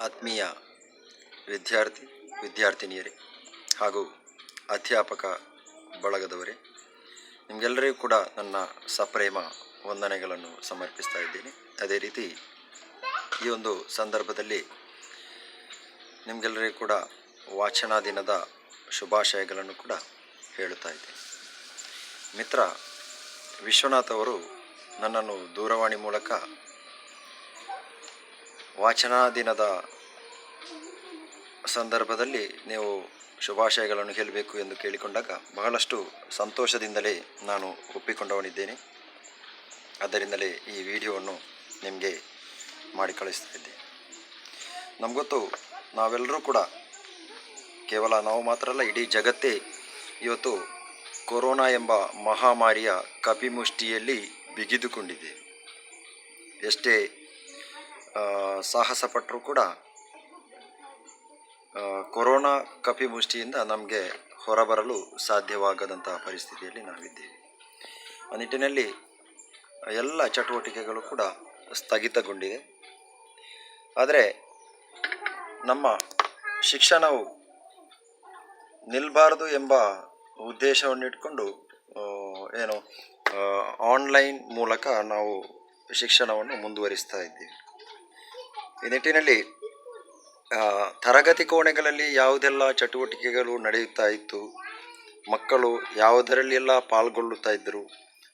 ಆತ್ಮೀಯ ವಿದ್ಯಾರ್ಥಿನಿಯರೇ ಹಾಗೂ ಅಧ್ಯಾಪಕ ಬಳಗದವರೇ, ನಿಮಗೆಲ್ಲರಿಗೂ ಕೂಡ ನನ್ನ ಸಪ್ರೇಮ ವಂದನೆಗಳನ್ನು ಸಮರ್ಪಿಸ್ತಾ ಇದ್ದೀನಿ. ಅದೇ ರೀತಿ ಈ ಒಂದು ಸಂದರ್ಭದಲ್ಲಿ ನಿಮಗೆಲ್ಲರಿಗೂ ಕೂಡ ವಾಚನ ದಿನದ ಶುಭಾಶಯಗಳನ್ನು ಕೂಡ ಹೇಳುತ್ತಾ ಇದ್ದೀನಿ. ಮಿತ್ರ ವಿಶ್ವನಾಥ್ ಅವರು ನನ್ನನ್ನು ದೂರವಾಣಿ ಮೂಲಕ ವಾಚನ ದಿನದ ಸಂದರ್ಭದಲ್ಲಿ ನೀವು ಶುಭಾಶಯಗಳನ್ನು ಹೇಳಬೇಕು ಎಂದು ಕೇಳಿಕೊಂಡಾಗ ಬಹಳಷ್ಟು ಸಂತೋಷದಿಂದಲೇ ನಾನು ಒಪ್ಪಿಕೊಂಡವನಿದ್ದೇನೆ. ಆದ್ದರಿಂದಲೇ ಈ ವಿಡಿಯೋವನ್ನು ನಿಮಗೆ ಮಾಡಿ ಕಳಿಸ್ತಾ ಇದ್ದೆ. ನಮಗೊತ್ತು, ನಾವೆಲ್ಲರೂ ಕೂಡ, ಕೇವಲ ನಾವು ಮಾತ್ರ ಅಲ್ಲ, ಇಡೀ ಜಗತ್ತೇ ಇವತ್ತು ಕೊರೋನಾ ಎಂಬ ಮಹಾಮಾರಿಯ ಕಪಿಮುಷ್ಟಿಯಲ್ಲಿ ಬಿಗಿದುಕೊಂಡಿದೆ. ಎಷ್ಟೇ ಸಾಹಸ ಪಟ್ಟರೂ ಕೂಡ ಕೊರೋನಾ ಕಪಿಮುಷ್ಟಿಯಿಂದ ನಮಗೆ ಹೊರಬರಲು ಸಾಧ್ಯವಾಗದಂತಹ ಪರಿಸ್ಥಿತಿಯಲ್ಲಿ ನಾವಿದ್ದೇವೆ. ಆ ನಿಟ್ಟಿನಲ್ಲಿ ಎಲ್ಲ ಚಟುವಟಿಕೆಗಳು ಕೂಡ ಸ್ಥಗಿತಗೊಂಡಿದೆ. ಆದರೆ ನಮ್ಮ ಶಿಕ್ಷಣವು ನಿಲ್ಲಬಾರದು ಎಂಬ ಉದ್ದೇಶವನ್ನಿಟ್ಕೊಂಡು ಆನ್ಲೈನ್ ಮೂಲಕ ನಾವು ಶಿಕ್ಷಣವನ್ನು ಮುಂದುವರಿಸ್ತಾ ಇದ್ದೀವಿ. ಈ ನಿಟ್ಟಿನಲ್ಲಿ ತರಗತಿ ಕೋಣೆಗಳಲ್ಲಿ ಯಾವುದೆಲ್ಲ ಚಟುವಟಿಕೆಗಳು ನಡೆಯುತ್ತಾ ಇತ್ತು, ಮಕ್ಕಳು ಯಾವುದರಲ್ಲೆಲ್ಲ ಪಾಲ್ಗೊಳ್ಳುತ್ತಾ ಇದ್ದರು,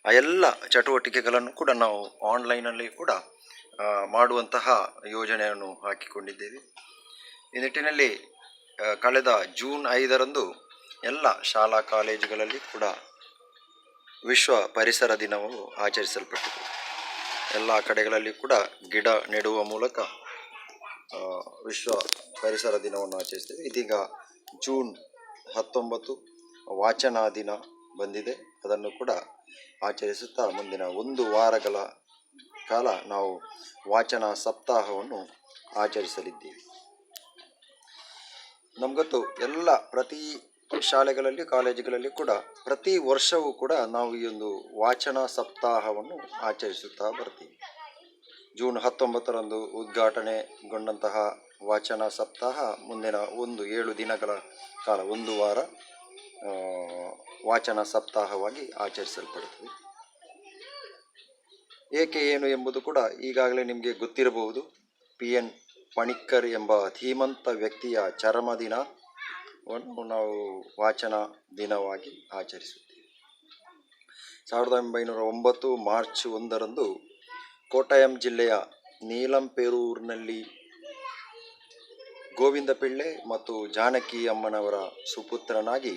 ಆ ಎಲ್ಲ ಚಟುವಟಿಕೆಗಳನ್ನು ಕೂಡ ನಾವು ಆನ್ಲೈನಲ್ಲಿ ಕೂಡ ಮಾಡುವಂತಹ ಯೋಜನೆಯನ್ನು ಹಾಕಿಕೊಂಡಿದ್ದೇವೆ. ಈ ನಿಟ್ಟಿನಲ್ಲಿ ಕಳೆದ ಜೂನ್ 5ರಂದು ಎಲ್ಲ ಶಾಲಾ ಕಾಲೇಜುಗಳಲ್ಲಿ ಕೂಡ ವಿಶ್ವ ಪರಿಸರ ದಿನವು ಆಚರಿಸಲ್ಪಟ್ಟಿದೆ. ಎಲ್ಲ ಕಡೆಗಳಲ್ಲಿ ಕೂಡ ಗಿಡ ನೆಡುವ ಮೂಲಕ ವಿಶ್ವ ಪರಿಸರ ದಿನವನ್ನು ಆಚರಿಸ್ತೇವೆ. ಇದೀಗ ಜೂನ್ 19 ವಾಚನ ದಿನ ಬಂದಿದೆ. ಅದನ್ನು ಕೂಡ ಆಚರಿಸುತ್ತಾ ಮುಂದಿನ 1 ವಾರಗಳ ಕಾಲ ನಾವು ವಾಚನ ಸಪ್ತಾಹವನ್ನು ಆಚರಿಸಲಿದ್ದೇವೆ. ನಮಗೊತ್ತು, ಪ್ರತಿ ಶಾಲೆಗಳಲ್ಲಿ ಕಾಲೇಜುಗಳಲ್ಲಿ ಕೂಡ ಪ್ರತಿ ವರ್ಷವೂ ಕೂಡ ನಾವು ಈ ಒಂದು ವಾಚನ ಸಪ್ತಾಹವನ್ನು ಆಚರಿಸುತ್ತಾ ಬರ್ತೀವಿ. ಜೂನ್ 19ರಂದು ಉದ್ಘಾಟನೆಗೊಂಡಂತಹ ವಾಚನ ಸಪ್ತಾಹ ಮುಂದಿನ 7 ದಿನಗಳ ಕಾಲ, 1 ವಾರ ವಾಚನ ಸಪ್ತಾಹವಾಗಿ ಆಚರಿಸಲ್ಪಡುತ್ತದೆ. ಏಕೆ ಏನು ಎಂಬುದು ಕೂಡ ಈಗಾಗಲೇ ನಿಮಗೆ ಗೊತ್ತಿರಬಹುದು. PN ಪಣಿಕ್ಕರ್ ಎಂಬ ಧೀಮಂತ ವ್ಯಕ್ತಿಯ ಚರಮದಿನವನ್ನು ನಾವು ವಾಚನ ದಿನವಾಗಿ ಆಚರಿಸುತ್ತೇವೆ. 1909 ಮಾರ್ಚ್ 1ರಂದು ಕೋಟ್ಟಯಂ ಜಿಲ್ಲೆಯ ನೀಲಂಪೇರೂರಿನಲ್ಲಿ ಗೋವಿಂದ ಪಿಳ್ಳೆ ಮತ್ತು ಜಾನಕಿ ಅಮ್ಮನವರ ಸುಪುತ್ರನಾಗಿ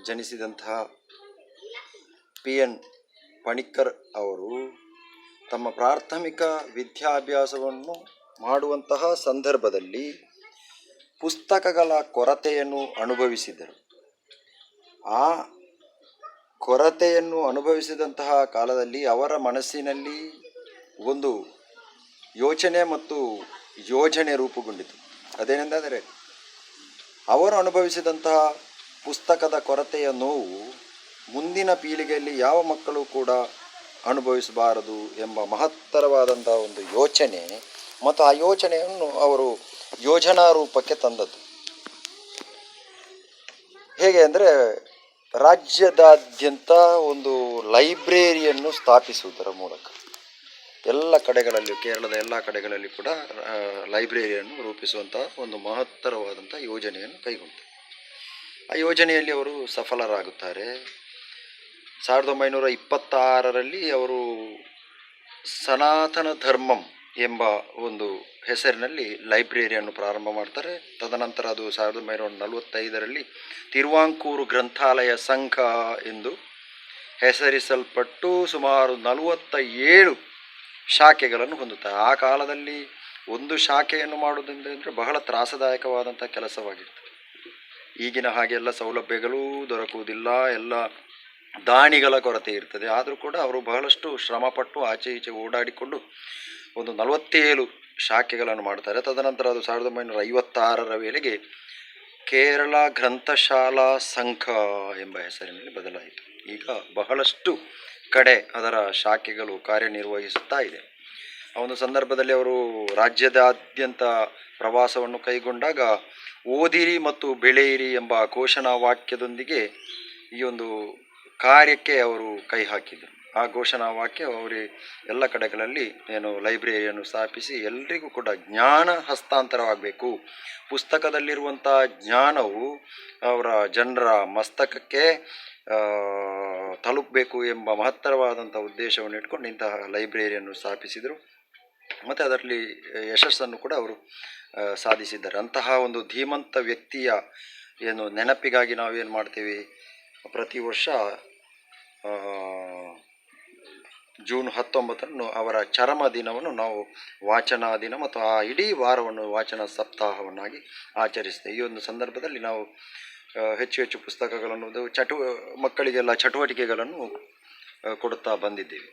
ಜನಿಸಿದಂತಹ PN ಪಣಿಕ್ಕರ್ ಅವರು ತಮ್ಮ ಪ್ರಾಥಮಿಕ ವಿದ್ಯಾಭ್ಯಾಸವನ್ನು ಮಾಡುವಂತಹ ಸಂದರ್ಭದಲ್ಲಿ ಪುಸ್ತಕಗಳ ಕೊರತೆಯನ್ನು ಅನುಭವಿಸಿದರು. ಆ ಕೊರತೆಯನ್ನು ಅನುಭವಿಸಿದಂತಹ ಕಾಲದಲ್ಲಿ ಅವರ ಮನಸ್ಸಿನಲ್ಲಿ ಒಂದು ಯೋಚನೆ ಮತ್ತು ಯೋಜನೆ ರೂಪುಗೊಂಡಿತು. ಅದೇನೆಂದರೆ, ಅವರು ಅನುಭವಿಸಿದಂತಹ ಪುಸ್ತಕದ ಕೊರತೆಯ ನೋವು ಮುಂದಿನ ಪೀಳಿಗೆಯಲ್ಲಿ ಯಾವ ಮಕ್ಕಳು ಕೂಡ ಅನುಭವಿಸಬಾರದು ಎಂಬ ಮಹತ್ತರವಾದಂತಹ ಒಂದು ಯೋಚನೆ, ಮತ್ತು ಆ ಯೋಚನೆಯನ್ನು ಅವರು ಯೋಜನಾ ರೂಪಕ್ಕೆ ತಂದದ್ದು. ಹೇಗೆ ಅಂದರೆ, ರಾಜ್ಯದಾದ್ಯಂತ ಒಂದು ಲೈಬ್ರರಿಯನ್ನು ಸ್ಥಾಪಿಸುವುದರ ಮೂಲಕ ಎಲ್ಲ ಕಡೆಗಳಲ್ಲಿ, ಕೇರಳದ ಎಲ್ಲ ಕಡೆಗಳಲ್ಲಿ ಕೂಡ ಲೈಬ್ರರಿಯನ್ನು ರೂಪಿಸುವಂತಹ ಒಂದು ಮಹತ್ತರವಾದಂಥ ಯೋಜನೆಯನ್ನು ಕೈಗೊಂಡರು. ಆ ಯೋಜನೆಯಲ್ಲಿ ಅವರು ಸಫಲರಾಗುತ್ತಾರೆ. 1926ರಲ್ಲಿ ಅವರು ಸನಾತನ ಧರ್ಮಂ ಎಂಬ ಒಂದು ಹೆಸರಿನಲ್ಲಿ ಲೈಬ್ರರಿಯನ್ನು ಪ್ರಾರಂಭ ಮಾಡ್ತಾರೆ. ತದನಂತರ ಅದು 1945ರಲ್ಲಿ ತಿರುವಾಂಕೂರು ಗ್ರಂಥಾಲಯ ಸಂಘ ಎಂದು ಹೆಸರಿಸಲ್ಪಟ್ಟು ಸುಮಾರು 47 ಶಾಖೆಗಳನ್ನು ಹೊಂದುತ್ತಾರೆ. ಆ ಕಾಲದಲ್ಲಿ ಒಂದು ಶಾಖೆಯನ್ನು ಮಾಡುವುದೆಂದರೆ ಬಹಳ ತ್ರಾಸದಾಯಕವಾದಂಥ ಕೆಲಸವಾಗಿರ್ತದೆ. ಈಗಿನ ಹಾಗೆ ಎಲ್ಲ ಸೌಲಭ್ಯಗಳೂ ದೊರಕುವುದಿಲ್ಲ, ಎಲ್ಲ ದಾನಿಗಳ ಕೊರತೆ ಇರ್ತದೆ. ಆದರೂ ಕೂಡ ಅವರು ಬಹಳಷ್ಟು ಶ್ರಮಪಟ್ಟು ಆಚೆ ಈಚೆ ಓಡಾಡಿಕೊಂಡು ಒಂದು 47 ಶಾಖೆಗಳನ್ನು ಮಾಡ್ತಾರೆ. ತದನಂತರ ಅದು 1956ರ ವೇಳೆಗೆ ಕೇರಳ ಗ್ರಂಥಶಾಲಾ ಸಂಘ ಎಂಬ ಹೆಸರಿನಲ್ಲಿ ಬದಲಾಯಿತು. ಈಗ ಬಹಳಷ್ಟು ಕಡೆ ಅದರ ಶಾಖೆಗಳು ಕಾರ್ಯನಿರ್ವಹಿಸುತ್ತಾ ಇದೆ. ಆ ಒಂದು ಸಂದರ್ಭದಲ್ಲಿ ಅವರು ರಾಜ್ಯದಾದ್ಯಂತ ಪ್ರವಾಸವನ್ನು ಕೈಗೊಂಡಾಗ ಓದಿರಿ ಮತ್ತು ಬೆಳೆಯಿರಿ ಎಂಬ ಘೋಷಣಾ ವಾಕ್ಯದೊಂದಿಗೆ ಈ ಒಂದು ಕಾರ್ಯಕ್ಕೆ ಅವರು ಕೈ ಹಾಕಿದರು. ಆ ಘೋಷಣಾ ವಾಕ್ಯ ಅವರು ಎಲ್ಲ ಕಡೆಗಳಲ್ಲಿ ಲೈಬ್ರರಿಯನ್ನು ಸ್ಥಾಪಿಸಿ ಎಲ್ರಿಗೂ ಕೂಡ ಜ್ಞಾನ ಹಸ್ತಾಂತರವಾಗಬೇಕು, ಪುಸ್ತಕದಲ್ಲಿರುವಂಥ ಜ್ಞಾನವು ಅವರ ಜನರ ಮಸ್ತಕಕ್ಕೆ ತಲುಪಬೇಕು ಎಂಬ ಮಹತ್ತರವಾದಂಥ ಉದ್ದೇಶವನ್ನು ಇಟ್ಕೊಂಡು ಇಂತಹ ಲೈಬ್ರರಿಯನ್ನು ಸ್ಥಾಪಿಸಿದರು ಮತ್ತು ಅದರಲ್ಲಿ ಯಶಸ್ಸನ್ನು ಕೂಡ ಅವರು ಸಾಧಿಸಿದ್ದಾರೆ. ಅಂತಹ ಒಂದು ಧೀಮಂತ ವ್ಯಕ್ತಿಯ ನೆನಪಿಗಾಗಿ ನಾವೇನು ಮಾಡ್ತೀವಿ, ಪ್ರತಿ ವರ್ಷ ಜೂನ್ 19 ಅವರ ಚರಮ ದಿನವನ್ನು ನಾವು ವಾಚನ ದಿನ ಮತ್ತು ಆ ಇಡೀ ವಾರವನ್ನು ವಾಚನ ಸಪ್ತಾಹವನ್ನಾಗಿ ಆಚರಿಸ್ತೇವೆ. ಈ ಒಂದು ಸಂದರ್ಭದಲ್ಲಿ ನಾವು ಹೆಚ್ಚು ಹೆಚ್ಚು ಪುಸ್ತಕಗಳನ್ನು ಮಕ್ಕಳಿಗೆಲ್ಲ ಚಟುವಟಿಕೆಗಳನ್ನು ಕೊಡುತ್ತಾ ಬಂದಿದ್ದೇವೆ.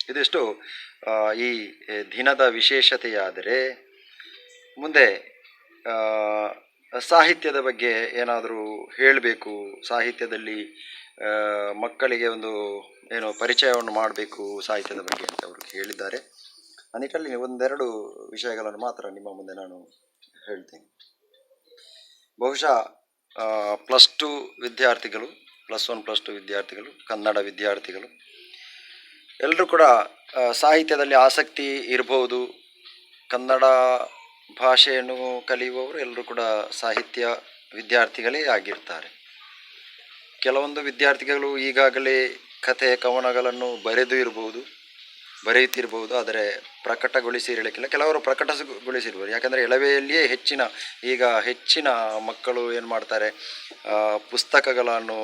ಇದಿಷ್ಟು ಈ ದಿನದ ವಿಶೇಷತೆಯಾದರೆ, ಮುಂದೆ ಸಾಹಿತ್ಯದ ಬಗ್ಗೆ ಏನಾದರೂ ಹೇಳಬೇಕು, ಸಾಹಿತ್ಯದಲ್ಲಿ ಮಕ್ಕಳಿಗೆ ಒಂದು ಪರಿಚಯವನ್ನು ಮಾಡಬೇಕು ಸಾಹಿತ್ಯದ ಬಗ್ಗೆ ಅಂತ ಅವರು ಹೇಳಿದ್ದಾರೆ. ಆ ನಿಟ್ಟಿನಲ್ಲಿ ಒಂದೆರಡು ವಿಷಯಗಳನ್ನು ಮಾತ್ರ ನಿಮ್ಮ ಮುಂದೆ ನಾನು ಹೇಳ್ತೀನಿ. ಬಹುಶಃ +2 ವಿದ್ಯಾರ್ಥಿಗಳು, +1 +2 ವಿದ್ಯಾರ್ಥಿಗಳು, ಕನ್ನಡ ವಿದ್ಯಾರ್ಥಿಗಳು ಎಲ್ಲರೂ ಕೂಡ ಸಾಹಿತ್ಯದಲ್ಲಿ ಆಸಕ್ತಿ ಇರಬಹುದು. ಕನ್ನಡ ಭಾಷೆಯನ್ನು ಕಲಿಯುವವರು ಎಲ್ಲರೂ ಕೂಡ ಸಾಹಿತ್ಯ ವಿದ್ಯಾರ್ಥಿಗಳೇ ಆಗಿರ್ತಾರೆ. ಕೆಲವೊಂದು ವಿದ್ಯಾರ್ಥಿಗಳು ಈಗಾಗಲೇ ಕಥೆ ಕವನಗಳನ್ನು ಬರೆಯುತ್ತಿರ್ಬೋದು, ಆದರೆ ಪ್ರಕಟಗೊಳಿಸಿರಲಿಕ್ಕಿಲ್ಲ. ಕೆಲವರು ಪ್ರಕಟಗೊಳಿಸಿರ್ಬೋದು, ಯಾಕಂದರೆ ಎಳವೆಯಲ್ಲಿಯೇ ಹೆಚ್ಚಿನ ಮಕ್ಕಳು ಏನು ಮಾಡ್ತಾರೆ, ಪುಸ್ತಕಗಳನ್ನು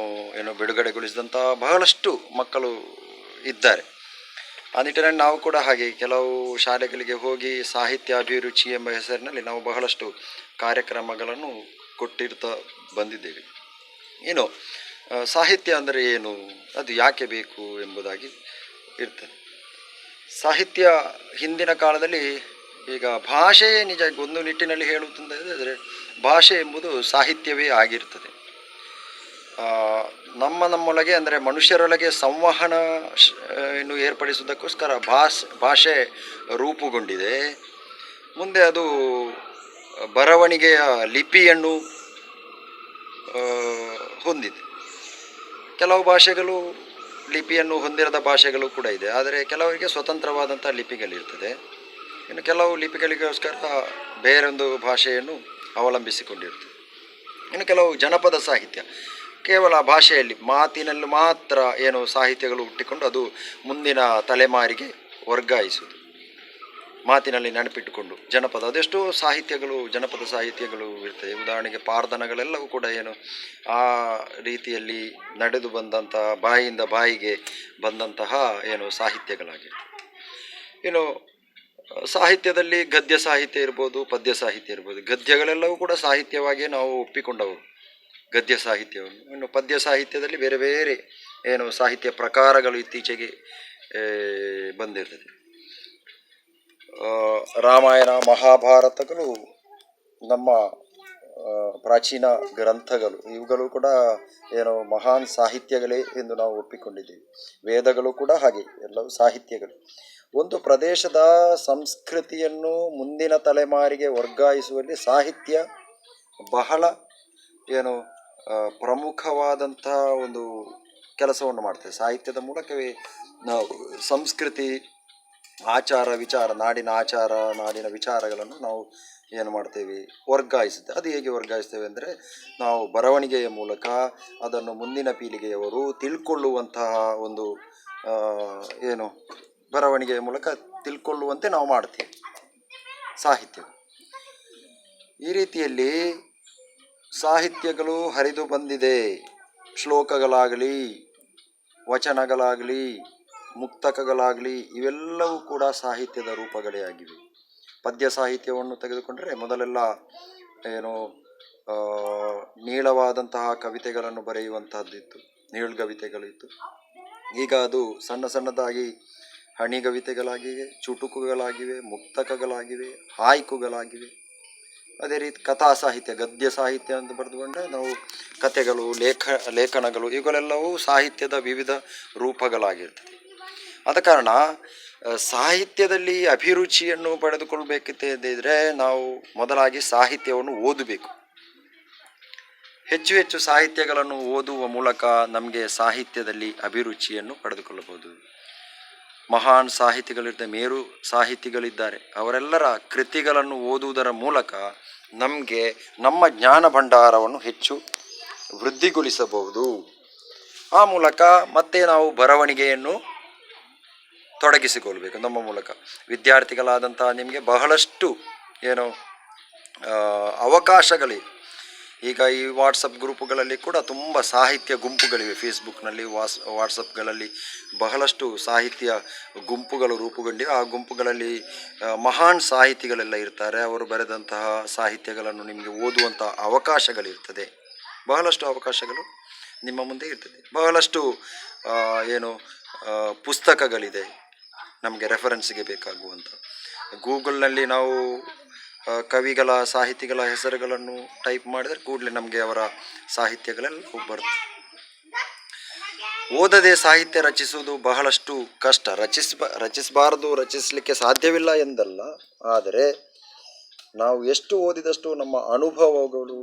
ಬಿಡುಗಡೆಗೊಳಿಸಿದಂಥ ಬಹಳಷ್ಟು ಮಕ್ಕಳು ಇದ್ದಾರೆ. ಆ ನಿಟ್ಟಿನಲ್ಲಿ ನಾವು ಕೂಡ ಹಾಗೆ ಕೆಲವು ಶಾಲೆಗಳಿಗೆ ಹೋಗಿ ಸಾಹಿತ್ಯ ಅಭಿರುಚಿ ಎಂಬ ಹೆಸರಿನಲ್ಲಿ ನಾವು ಬಹಳಷ್ಟು ಕಾರ್ಯಕ್ರಮಗಳನ್ನು ಕೊಟ್ಟಿರ್ತಾ ಬಂದಿದ್ದೇವೆ. ಸಾಹಿತ್ಯ ಅಂದರೆ ಏನು, ಅದು ಯಾಕೆ ಬೇಕು ಎಂಬುದಾಗಿ ಇರ್ತದೆ. ಸಾಹಿತ್ಯ ಹಿಂದಿನ ಕಾಲದಲ್ಲಿ, ಈಗ ಭಾಷೆಯೇ ನಿಜ ಒಂದು ನಿಟ್ಟಿನಲ್ಲಿ ಹೇಳುವುದಂದರೆ ಭಾಷೆ ಎಂಬುದು ಸಾಹಿತ್ಯವೇ ಆಗಿರ್ತದೆ. ನಮ್ಮೊಳಗೆ ಅಂದರೆ ಮನುಷ್ಯರೊಳಗೆ ಸಂವಹನ ಏರ್ಪಡಿಸುವುದಕ್ಕೋಸ್ಕರ ಭಾಷೆ ರೂಪುಗೊಂಡಿದೆ. ಮುಂದೆ ಅದು ಬರವಣಿಗೆಯ ಲಿಪಿಯನ್ನು ಹೊಂದಿದೆ. ಕೆಲವು ಭಾಷೆಗಳು ಲಿಪಿಯನ್ನು ಹೊಂದಿರದ ಭಾಷೆಗಳು ಕೂಡ ಇದೆ, ಆದರೆ ಕೆಲವರಿಗೆ ಸ್ವತಂತ್ರವಾದಂಥ ಲಿಪಿಗಳಿರ್ತದೆ. ಇನ್ನು ಕೆಲವು ಲಿಪಿಗಳಿಗೋಸ್ಕರ ಬೇರೊಂದು ಭಾಷೆಯನ್ನು ಅವಲಂಬಿಸಿಕೊಂಡಿರ್ತದೆ. ಇನ್ನು ಕೆಲವು ಜನಪದ ಸಾಹಿತ್ಯ, ಕೇವಲ ಭಾಷೆಯಲ್ಲಿ ಮಾತಿನಲ್ಲಿ ಮಾತ್ರ ಸಾಹಿತ್ಯಗಳು ಹುಟ್ಟಿಕೊಂಡು ಅದು ಮುಂದಿನ ತಲೆಮಾರಿಗೆ ವರ್ಗಾಯಿಸುವುದು, ಮಾತಿನಲ್ಲಿ ನೆನಪಿಟ್ಟುಕೊಂಡು ಜನಪದ, ಅದೆಷ್ಟೋ ಜನಪದ ಸಾಹಿತ್ಯಗಳು ಇರ್ತದೆ. ಉದಾಹರಣೆಗೆ ಪಾರ್ಧನಗಳೆಲ್ಲವೂ ಕೂಡ ಆ ರೀತಿಯಲ್ಲಿ ನಡೆದು ಬಂದಂತಹ, ಬಾಯಿಯಿಂದ ಬಾಯಿಗೆ ಬಂದಂತಹ ಸಾಹಿತ್ಯಗಳಾಗಿರ್ತದೆ. ಸಾಹಿತ್ಯದಲ್ಲಿ ಗದ್ಯ ಸಾಹಿತ್ಯ ಇರ್ಬೋದು, ಪದ್ಯ ಸಾಹಿತ್ಯ ಇರ್ಬೋದು. ಗದ್ಯಗಳೆಲ್ಲವೂ ಕೂಡ ಸಾಹಿತ್ಯವಾಗಿಯೇ ನಾವು ಒಪ್ಪಿಕೊಂಡವು, ಗದ್ಯ ಸಾಹಿತ್ಯವನ್ನು. ಇನ್ನು ಪದ್ಯ ಸಾಹಿತ್ಯದಲ್ಲಿ ಬೇರೆ ಬೇರೆ ಸಾಹಿತ್ಯ ಪ್ರಕಾರಗಳು ಇತ್ತೀಚೆಗೆ ಬಂದಿರ್ತದೆ. ರಾಮಾಯಣ ಮಹಾಭಾರತಗಳು ನಮ್ಮ ಪ್ರಾಚೀನ ಗ್ರಂಥಗಳು, ಇವುಗಳು ಕೂಡ ಮಹಾನ್ ಸಾಹಿತ್ಯಗಳೇ ಎಂದು ನಾವು ಒಪ್ಪಿಕೊಂಡಿದ್ದೇವೆ. ವೇದಗಳು ಕೂಡ ಹಾಗೆ, ಎಲ್ಲವೂ ಸಾಹಿತ್ಯಗಳು. ಒಂದು ಪ್ರದೇಶದ ಸಂಸ್ಕೃತಿಯನ್ನು ಮುಂದಿನ ತಲೆಮಾರಿಗೆ ವರ್ಗಾಯಿಸುವಲ್ಲಿ ಸಾಹಿತ್ಯ ಬಹಳ ಪ್ರಮುಖವಾದಂಥ ಒಂದು ಕೆಲಸವನ್ನು ಮಾಡ್ತೇವೆ. ಸಾಹಿತ್ಯದ ಮೂಲಕವೇ ನಾವು ಸಂಸ್ಕೃತಿ, ಆಚಾರ ವಿಚಾರ, ನಾಡಿನ ವಿಚಾರಗಳನ್ನು ನಾವು ಮಾಡ್ತೇವೆ, ವರ್ಗಾಯಿಸುತ್ತೇವೆ. ಅದು ಹೇಗೆ ವರ್ಗಾಯಿಸ್ತೇವೆ ಅಂದರೆ, ನಾವು ಬರವಣಿಗೆಯ ಮೂಲಕ ಅದನ್ನು ಮುಂದಿನ ಪೀಳಿಗೆಯವರು ತಿಳ್ಕೊಳ್ಳುವಂತಹ ಒಂದು ಬರವಣಿಗೆಯ ಮೂಲಕ ತಿಳ್ಕೊಳ್ಳುವಂತೆ ನಾವು ಮಾಡ್ತೇವೆ ಸಾಹಿತ್ಯ. ಈ ರೀತಿಯಲ್ಲಿ ಸಾಹಿತ್ಯಗಳು ಹರಿದು ಬಂದಿದೆ. ಶ್ಲೋಕಗಳಾಗಲಿ, ವಚನಗಳಾಗಲಿ, ಮುಕ್ತಕಗಳಾಗಲಿ, ಇವೆಲ್ಲವೂ ಕೂಡ ಸಾಹಿತ್ಯದ ರೂಪಗಳೇ ಆಗಿವೆ. ಪದ್ಯ ಸಾಹಿತ್ಯವನ್ನು ತೆಗೆದುಕೊಂಡರೆ ಮೊದಲೆಲ್ಲ ನೀಳವಾದಂತಹ ಕವಿತೆಗಳನ್ನು ಬರೆಯುವಂತಹದ್ದಿತ್ತು, ನೀಳ್ಗವಿತೆಗಳಿತ್ತು. ಈಗ ಅದು ಸಣ್ಣದಾಗಿ ಹಣಿಗವಿತೆಗಳಾಗಿವೆ, ಚುಟುಕುಗಳಾಗಿವೆ, ಮುಕ್ತಕಗಳಾಗಿವೆ, ಹಾಯ್ಕುಗಳಾಗಿವೆ. ಅದೇ ರೀತಿ ಕಥಾ ಸಾಹಿತ್ಯ, ಗದ್ಯ ಸಾಹಿತ್ಯ ಅಂತ ಬರೆದುಕೊಂಡ್ರೆ ನಾವು ಕಥೆಗಳು, ಲೇಖನಗಳು, ಇವುಗಳೆಲ್ಲವೂ ಸಾಹಿತ್ಯದ ವಿವಿಧ ರೂಪಗಳಾಗಿರ್ತದೆ. ಆದ ಕಾರಣ ಸಾಹಿತ್ಯದಲ್ಲಿ ಅಭಿರುಚಿಯನ್ನು ಪಡೆದುಕೊಳ್ಬೇಕಿದ್ದರೆ ನಾವು ಮೊದಲಾಗಿ ಸಾಹಿತ್ಯವನ್ನು ಓದಬೇಕು. ಹೆಚ್ಚು ಹೆಚ್ಚು ಸಾಹಿತ್ಯಗಳನ್ನು ಓದುವ ಮೂಲಕ ನಮಗೆ ಸಾಹಿತ್ಯದಲ್ಲಿ ಅಭಿರುಚಿಯನ್ನು ಪಡೆದುಕೊಳ್ಳಬಹುದು. ಮಹಾನ್ ಮೇರು ಸಾಹಿತಿಗಳಿದ್ದಾರೆ. ಅವರೆಲ್ಲರ ಕೃತಿಗಳನ್ನು ಓದುವುದರ ಮೂಲಕ ನಮಗೆ ನಮ್ಮ ಜ್ಞಾನ ಭಂಡಾರವನ್ನು ಹೆಚ್ಚು ವೃದ್ಧಿಗೊಳಿಸಬಹುದು. ಆ ಮೂಲಕ ಮತ್ತೆ ನಾವು ಬರವಣಿಗೆಯನ್ನು ತೊಡಗಿಸಿಕೊಳ್ಬೇಕು. ನಮ್ಮ ಮೂಲಕ ವಿದ್ಯಾರ್ಥಿಗಳಾದಂತಹ ನಿಮಗೆ ಬಹಳಷ್ಟು ಅವಕಾಶಗಳಿವೆ. ಈಗ ಈ ವಾಟ್ಸಪ್ ಗ್ರೂಪುಗಳಲ್ಲಿ ಕೂಡ ತುಂಬ ಸಾಹಿತ್ಯ ಗುಂಪುಗಳಿವೆ. ಫೇಸ್ಬುಕ್ನಲ್ಲಿ ವಾಟ್ಸಪ್ಗಳಲ್ಲಿ ಬಹಳಷ್ಟು ಸಾಹಿತ್ಯ ಗುಂಪುಗಳು ರೂಪುಗೊಂಡಿವೆ. ಆ ಗುಂಪುಗಳಲ್ಲಿ ಮಹಾನ್ ಸಾಹಿತಿಗಳೆಲ್ಲ ಇರ್ತಾರೆ. ಅವರು ಬರೆದಂತಹ ಸಾಹಿತ್ಯಗಳನ್ನು ನಿಮಗೆ ಓದುವಂಥ ಅವಕಾಶಗಳಿರ್ತದೆ. ಬಹಳಷ್ಟು ಅವಕಾಶಗಳು ನಿಮ್ಮ ಮುಂದೆ ಇರ್ತದೆ. ಬಹಳಷ್ಟು ಪುಸ್ತಕಗಳಿದೆ ನಮಗೆ ರೆಫರೆನ್ಸ್ಗೆ ಬೇಕಾಗುವಂಥ. ಗೂಗಲ್ನಲ್ಲಿ ನಾವು ಕವಿಗಳ ಸಾಹಿತಿಗಳ ಹೆಸರುಗಳನ್ನು ಟೈಪ್ ಮಾಡಿದರೆ ಕೂಡಲೇ ನಮಗೆ ಅವರ ಸಾಹಿತ್ಯಗಳೆಲ್ಲ ಬರುತ್ತೆ. ಓದದೆ ಸಾಹಿತ್ಯ ರಚಿಸುವುದು ಬಹಳಷ್ಟು ಕಷ್ಟ. ರಚಿಸಬಾರದು, ರಚಿಸಲಿಕ್ಕೆ ಸಾಧ್ಯವಿಲ್ಲ ಎಂದಲ್ಲ. ಆದರೆ ನಾವು ಎಷ್ಟು ಓದಿದಷ್ಟು ನಮ್ಮ ಅನುಭವಗಳು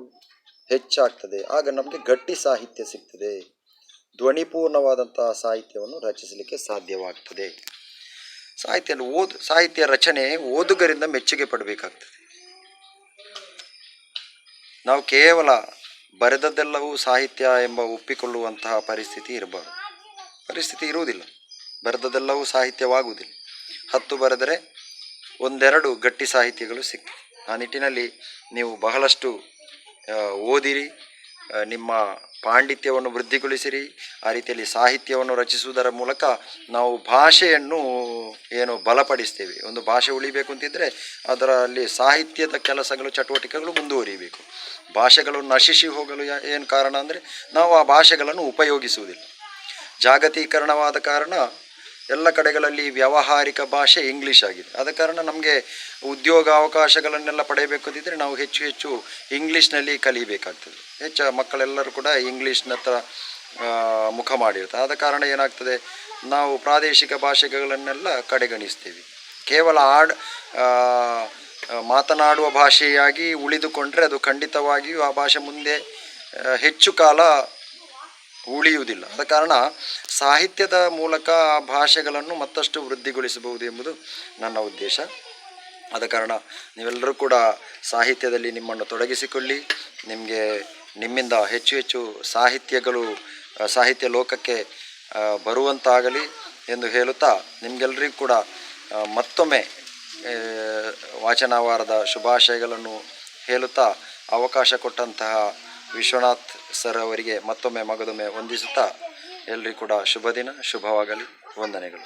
ಹೆಚ್ಚಾಗ್ತದೆ. ಆಗ ನಮಗೆ ಗಟ್ಟಿ ಸಾಹಿತ್ಯ ಸಿಗ್ತದೆ. ಧ್ವನಿಪೂರ್ಣವಾದಂತಹ ಸಾಹಿತ್ಯವನ್ನು ರಚಿಸಲಿಕ್ಕೆ ಸಾಧ್ಯವಾಗ್ತದೆ. ಸಾಹಿತ್ಯ ರಚನೆ ಓದುಗರಿಂದ ಮೆಚ್ಚುಗೆ ಪಡಬೇಕಾಗ್ತದೆ. ನಾವು ಕೇವಲ ಬರೆದದ್ದೆಲ್ಲವೂ ಸಾಹಿತ್ಯ ಎಂಬ ಒಪ್ಪಿಕೊಳ್ಳುವಂತಹ ಪರಿಸ್ಥಿತಿ ಇರುವುದಿಲ್ಲ. ಬರೆದದ್ದೆಲ್ಲವೂ ಸಾಹಿತ್ಯವಾಗುವುದಿಲ್ಲ. 10 ಬರೆದರೆ 1-2 ಗಟ್ಟಿ ಸಾಹಿತ್ಯಗಳು ಸಿಗ್ತದೆ. ಆ ನಿಟ್ಟಿನಲ್ಲಿ ನೀವು ಬಹಳಷ್ಟು ಓದಿರಿ, ನಿಮ್ಮ ಪಾಂಡಿತ್ಯವನ್ನು ವೃದ್ಧಿಗೊಳಿಸಿರಿ. ಆ ರೀತಿಯಲ್ಲಿ ಸಾಹಿತ್ಯವನ್ನು ರಚಿಸುವುದರ ಮೂಲಕ ನಾವು ಭಾಷೆಯನ್ನು ಬಲಪಡಿಸ್ತೇವೆ. ಒಂದು ಭಾಷೆ ಉಳಿಬೇಕು ಅಂತಿದ್ದರೆ ಅದರಲ್ಲಿ ಸಾಹಿತ್ಯದ ಕೆಲಸಗಳು, ಚಟುವಟಿಕೆಗಳು ಮುಂದುವರಿಯಬೇಕು. ಭಾಷೆಗಳು ನಶಿಸಿ ಹೋಗಲು ಏನು ಕಾರಣ ಅಂದರೆ ನಾವು ಆ ಭಾಷೆಗಳನ್ನು ಉಪಯೋಗಿಸುವುದಿಲ್ಲ. ಜಾಗತೀಕರಣವಾದ ಕಾರಣ ಎಲ್ಲ ಕಡೆಗಳಲ್ಲಿ ವ್ಯಾವಹಾರಿಕ ಭಾಷೆ ಇಂಗ್ಲೀಷ್ ಆಗಿದೆ. ಆದ ಕಾರಣ ನಮಗೆ ಉದ್ಯೋಗ ಅವಕಾಶಗಳನ್ನೆಲ್ಲ ಪಡೆಯಬೇಕಂತಿದ್ದರೆ ನಾವು ಹೆಚ್ಚು ಹೆಚ್ಚು ಇಂಗ್ಲೀಷ್ನಲ್ಲಿ ಕಲಿಯಬೇಕಾಗ್ತದೆ. ಮಕ್ಕಳೆಲ್ಲರೂ ಕೂಡ ಇಂಗ್ಲೀಷ್ನತ್ತ ಮುಖ ಮಾಡಿರ್ತಾರೆ. ಆದ ಕಾರಣ ಏನಾಗ್ತದೆ, ನಾವು ಪ್ರಾದೇಶಿಕ ಭಾಷೆಗಳನ್ನೆಲ್ಲ ಕಡೆಗಣಿಸ್ತೀವಿ. ಕೇವಲ ಮಾತನಾಡುವ ಭಾಷೆಯಾಗಿ ಉಳಿದುಕೊಂಡರೆ ಅದು ಖಂಡಿತವಾಗಿಯೂ ಆ ಭಾಷೆ ಮುಂದೆ ಹೆಚ್ಚು ಕಾಲ ಉಳಿಯುವುದಿಲ್ಲ. ಆದ ಕಾರಣ ಸಾಹಿತ್ಯದ ಮೂಲಕ ಆ ಭಾಷೆಗಳನ್ನು ಮತ್ತಷ್ಟು ವೃದ್ಧಿಗೊಳಿಸಬಹುದು ಎಂಬುದು ನನ್ನ ಉದ್ದೇಶ. ಆದ ಕಾರಣ ನೀವೆಲ್ಲರೂ ಕೂಡ ಸಾಹಿತ್ಯದಲ್ಲಿ ನಿಮ್ಮನ್ನು ತೊಡಗಿಸಿಕೊಳ್ಳಿ. ನಿಮ್ಮಿಂದ ಹೆಚ್ಚು ಹೆಚ್ಚು ಸಾಹಿತ್ಯ ಲೋಕಕ್ಕೆ ಬರುವಂತಾಗಲಿ ಎಂದು ಹೇಳುತ್ತಾ ನಿಮಗೆಲ್ಲರಿಗೂ ಕೂಡ ಮತ್ತೊಮ್ಮೆ ವಾಚನವಾರದ ಶುಭಾಶಯಗಳನ್ನು ಹೇಳುತ್ತಾ ಅವಕಾಶ ಕೊಟ್ಟಂತಹ ವಿಶ್ವನಾಥ್ ಸರ್ ಅವರಿಗೆ ಮತ್ತೊಮ್ಮೆ ಮಗದೊಮ್ಮೆ ವಂದಿಸುತ್ತಾ ಎಲ್ಲರಿಗೂ ಕೂಡ ಶುಭ ದಿನ, ಶುಭವಾಗಲಿ. ವಂದನೆಗಳು.